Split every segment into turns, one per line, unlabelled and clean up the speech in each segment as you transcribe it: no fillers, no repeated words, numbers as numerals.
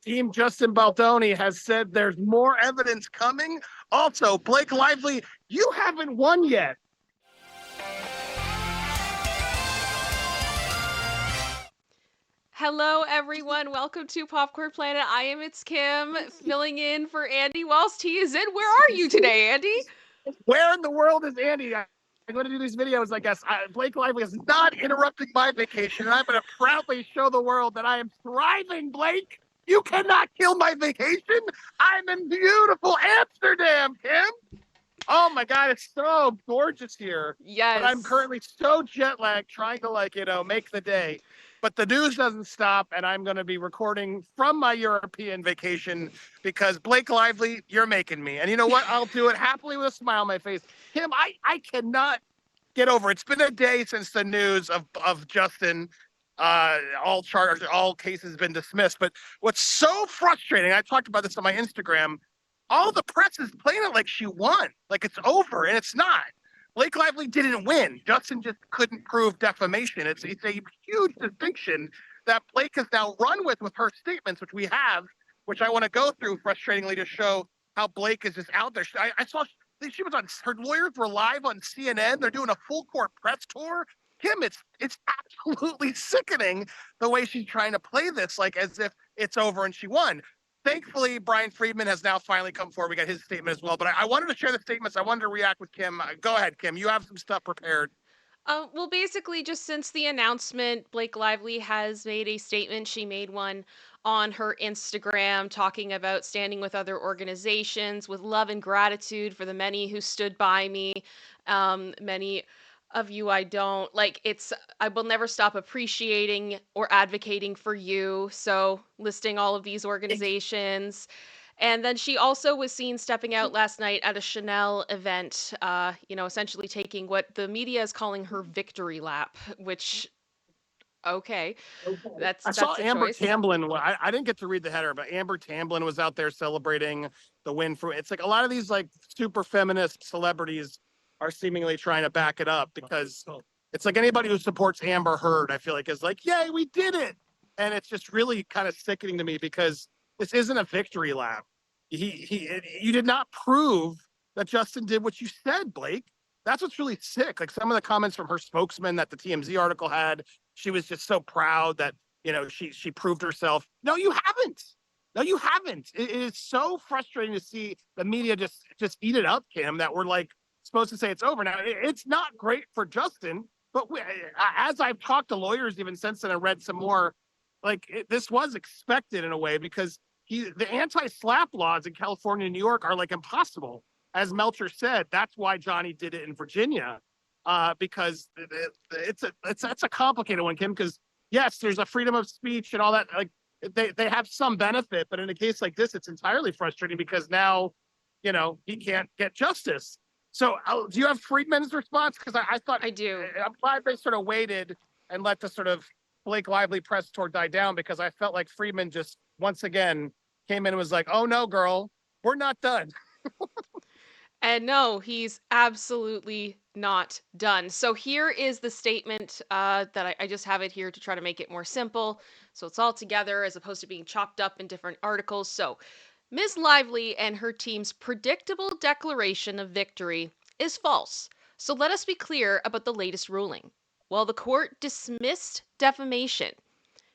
Team Justin Baldoni has said there's more evidence coming. Also, Blake Lively, you haven't won yet.
Hello, everyone. Welcome to Popcorn Planet. It's Kim, filling in for Andy whilst he is in. Where are you today, Andy?
Where in the world is Andy? I'm going to do these videos, I guess. Blake Lively is not interrupting my vacation, and I'm going to proudly show the world that I am thriving, Blake. You cannot kill my vacation. I'm in beautiful Amsterdam, Kim. Oh my God, it's so gorgeous here.
Yes.
But I'm currently so jet lagged trying to, make the day. But the news doesn't stop, and I'm going to be recording from my European vacation because Blake Lively, you're making me. And you know what? I'll do it happily with a smile on my face. Kim, I cannot get over it. It's been a day since the news of Justin. All charges, all cases have been dismissed. But what's so frustrating, I talked about this on my Instagram, all the press is playing it like she won, like it's over, and it's not. Blake Lively didn't win. Justin just couldn't prove defamation. It's a huge distinction that Blake has now run with her statements, which we have, which I want to go through frustratingly to show how Blake is just out there. I saw she was on, her lawyers were live on CNN. They're doing a full court press tour. Kim, it's absolutely sickening the way she's trying to play this, like as if it's over and she won. Thankfully, Brian Freedman has now finally come forward. We got his statement as well. But I wanted to share the statements. I wanted to react with Kim. Go ahead, Kim. You have some stuff prepared.
Well, basically, just since the announcement, Blake Lively has made a statement. She made one on her Instagram talking about standing with other organizations with love and gratitude for the many who stood by me. Many of you I don't like. I will never stop appreciating or advocating for you. So listing all of these organizations. And then she also was seen stepping out last night at a Chanel event, essentially taking what the media is calling her victory lap, which, okay,
I saw
a
Amber
choice.
Tamblyn. I didn't get to read the header, but Amber Tamblyn was out there celebrating the win for. It's like a lot of these like super feminist celebrities are seemingly trying to back it up because it's like anybody who supports Amber Heard, I feel like is like, yay, we did it. And it's just really kind of sickening to me because this isn't a victory lap. You did not prove that Justin did what you said, Blake. That's what's really sick. Like some of the comments from her spokesman that the TMZ article had, she was just so proud that she proved herself. No, you haven't. No, you haven't. It is so frustrating to see the media just eat it up, Kim. That we're like supposed to say it's over. Now it's not great for Justin, but as I've talked to lawyers even since then, I read some more. This was expected in a way because the anti-slap laws in California and New York are like impossible. As Melcher said, that's why Johnny did it in Virginia, because that's a complicated one, Kim. Because yes, there's a freedom of speech and all that. Like they have some benefit, but in a case like this, it's entirely frustrating because now, he can't get justice. So, do you have Freedman's response? Because I thought
I do.
I'm glad they sort of waited and let the sort of Blake Lively press tour die down because I felt like Freedman just once again came in and was like, "Oh no, girl, we're not done."
And no, he's absolutely not done. So here is the statement that I just have it here to try to make it more simple. So it's all together as opposed to being chopped up in different articles. So Ms. Lively and her team's predictable declaration of victory is false. So let us be clear about the latest ruling. While the court dismissed defamation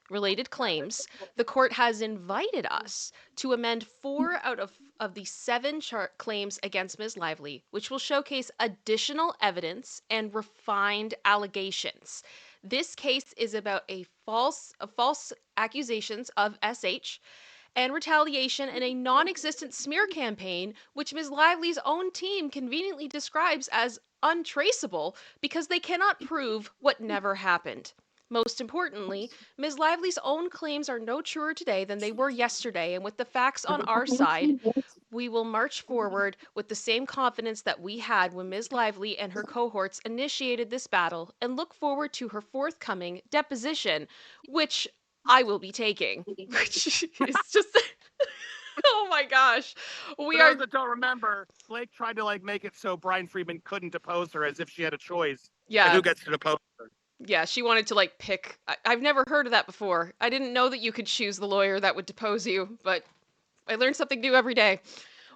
related claims, the court has invited us to amend 4 out of the 7 claims against Ms. Lively, which will showcase additional evidence and refined allegations. This case is about false accusations of SH and retaliation in a non-existent smear campaign, which Ms. Lively's own team conveniently describes as untraceable because they cannot prove what never happened. Most importantly, Ms. Lively's own claims are no truer today than they were yesterday, and with the facts on our side, we will march forward with the same confidence that we had when Ms. Lively and her cohorts initiated this battle and look forward to her forthcoming deposition, which I will be taking. Which is just oh my gosh.
For those that don't remember, Blake tried to make it so Brian Freedman couldn't depose her as if she had a choice.
Yeah.
And who gets to depose her?
Yeah, she wanted to like pick. I've never heard of that before. I didn't know that you could choose the lawyer that would depose you, but I learn something new every day.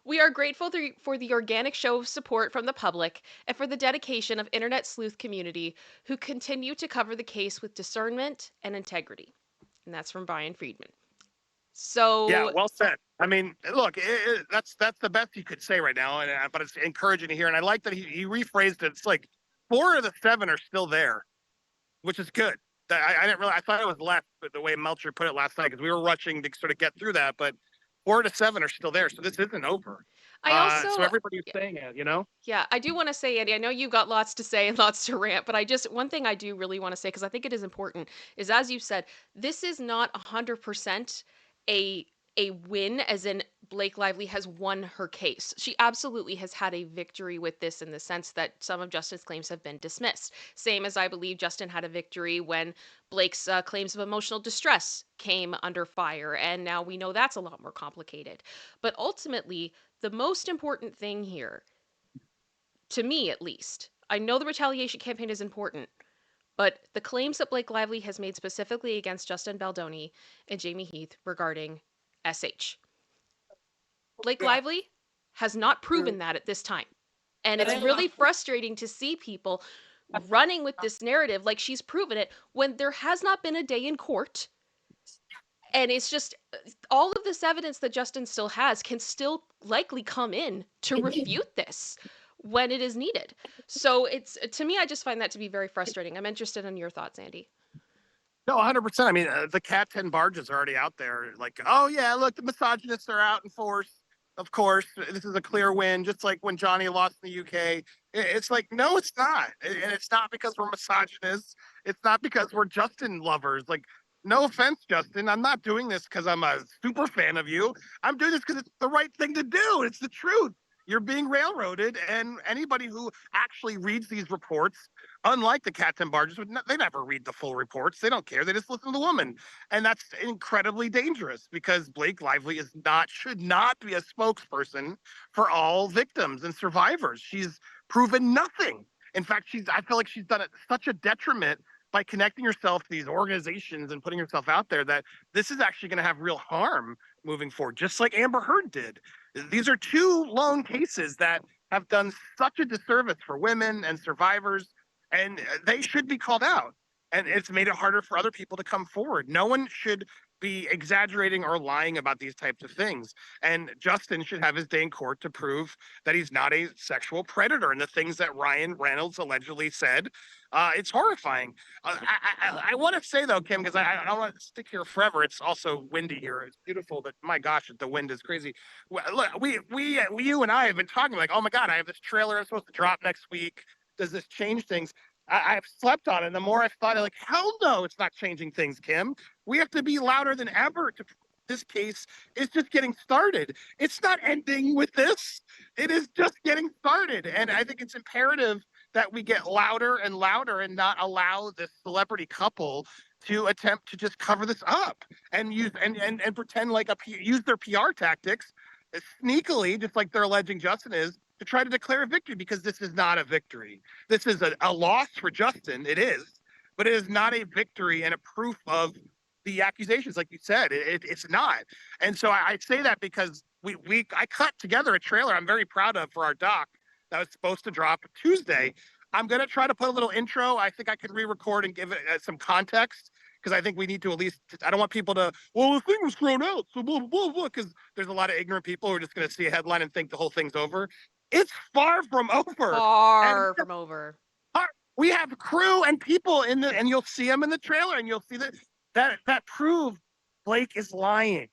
We are grateful for the organic show of support from the public and for the dedication of internet sleuth community who continue to cover the case with discernment and integrity. And that's from Brian Freedman.
Yeah,
So,
well said. I mean, look, that's the best you could say right now, and but it's encouraging to hear. And I like that he rephrased it. It's like 4 of the 7 are still there, which is good. I didn't really. I thought it was less, but the way Melcher put it last night, because we were rushing to sort of get through that, but 4 of the 7 are still there, so this isn't over.
I also,
So everybody's saying it, you know.
yeah, I do want to say, Andy, I know you've got lots to say and lots to rant, but one thing I do really want to say, because I think it is important, is as you said, this is not 100% a a win, as in Blake Lively has won her case. She absolutely has had a victory with this in the sense that some of Justin's claims have been dismissed. Same as I believe Justin had a victory when Blake's claims of emotional distress came under fire, and now we know that's a lot more complicated. But ultimately, the most important thing here, to me at least, I know the retaliation campaign is important, but the claims that Blake Lively has made specifically against Justin Baldoni and Jamie Heath regarding SH. Blake
Yeah.
Lively has not proven that at this time. And it's really frustrating to see people running with this narrative like she's proven it when there has not been a day in court. And it's just all of this evidence that Justin still has can still likely come in to refute this when it is needed. So it's, to me, I just find that to be very frustrating. I'm interested in your thoughts, Andy.
No, 100%. I mean, the Cat 10 barges are already out there. Like, oh yeah, look, the misogynists are out in force. Of course, this is a clear win. Just like when Johnny lost in the UK, it's like, no, it's not, and it's not because we're misogynists. It's not because we're Justin lovers. Like, no offense, Justin, I'm not doing this because I'm a super fan of you. I'm doing this because it's the right thing to do. It's the truth. You're being railroaded, and anybody who actually reads these reports, unlike the Cats and Barges, they never read the full reports. They don't care. They just listen to the woman. And that's incredibly dangerous because Blake Lively should not be a spokesperson for all victims and survivors. She's proven nothing. In fact, I feel like she's done such a detriment by connecting herself to these organizations and putting herself out there that this is actually going to have real harm moving forward, just like Amber Heard did. These are 2 lone cases that have done such a disservice for women and survivors, and they should be called out. And it's made it harder for other people to come forward. No one should be exaggerating or lying about these types of things. And Justin should have his day in court to prove that he's not a sexual predator. And the things that Ryan Reynolds allegedly said, it's horrifying. I want to say though, Kim, because I don't want to stick here forever. It's also windy here. It's beautiful, but my gosh, the wind is crazy. Look, you and I have been talking like, oh my God, I have this trailer I'm supposed to drop next week. Does this change things? I've slept on it. And the more I've thought, like, hell no, it's not changing things, Kim. We have to be louder than ever to this case is just getting started. It's not ending with this. It is just getting started. And I think it's imperative that we get louder and louder and not allow this celebrity couple to attempt to just cover this up and use and pretend like use their PR tactics sneakily, just like they're alleging Justin is, to try to declare a victory, because this is not a victory. This is a loss for Justin. It is, but it is not a victory and a proof of the accusations, like you said. It's not. And so I say that because I cut together a trailer I'm very proud of for our doc that was supposed to drop Tuesday. I'm going to try to put a little intro. I think I can re-record and give it some context, because I think we need to at least, I don't want people to, well, the thing was thrown out, so blah, blah, blah, because there's a lot of ignorant people who are just going to see a headline and think the whole thing's over. It's far from over. And
Far from over.
we have crew and people and you'll see them in the trailer, and you'll see that prove Blake is lying.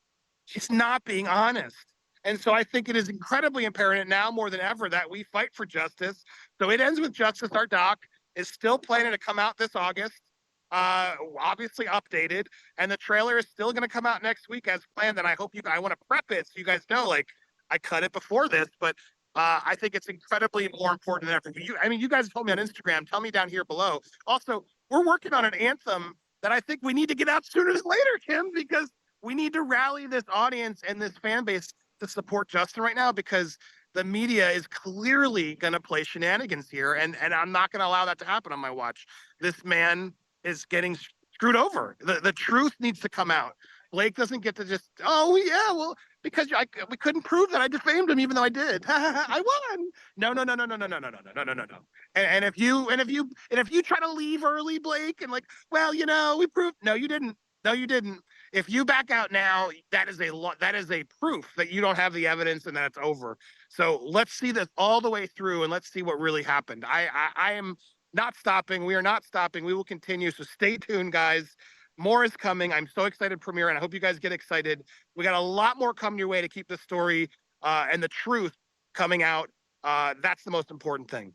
She's not being honest. And so I think it is incredibly imperative now more than ever that we fight for justice. So It Ends with Justice, our doc, is still planning to come out this August, obviously updated, and the trailer is still going to come out next week as planned. And I want to prep it so you guys know, like, I cut it before this, but I think it's incredibly more important than ever. You guys told me on Instagram. Tell me down here below. Also, we're working on an anthem that I think we need to get out sooner than later, Kim, because we need to rally this audience and this fan base to support Justin right now, because the media is clearly going to play shenanigans here, and I'm not going to allow that to happen on my watch. This man is getting screwed over. The truth needs to come out. Blake doesn't get to just, oh yeah, well, because we couldn't prove that I defamed him, even though I did. I won. No, no, no, no, no, no, no, no, no, no, no, no, no. And if you try to leave early, Blake, and like, well, we proved, no, you didn't. No, you didn't. If you back out now, that is a proof that you don't have the evidence and that it's over. So let's see this all the way through and let's see what really happened. I am not stopping. We are not stopping. We will continue. So stay tuned, guys. More is coming. I'm so excited, premiere, and I hope you guys get excited. We got a lot more coming your way to keep the story and the truth coming out. That's the most important thing.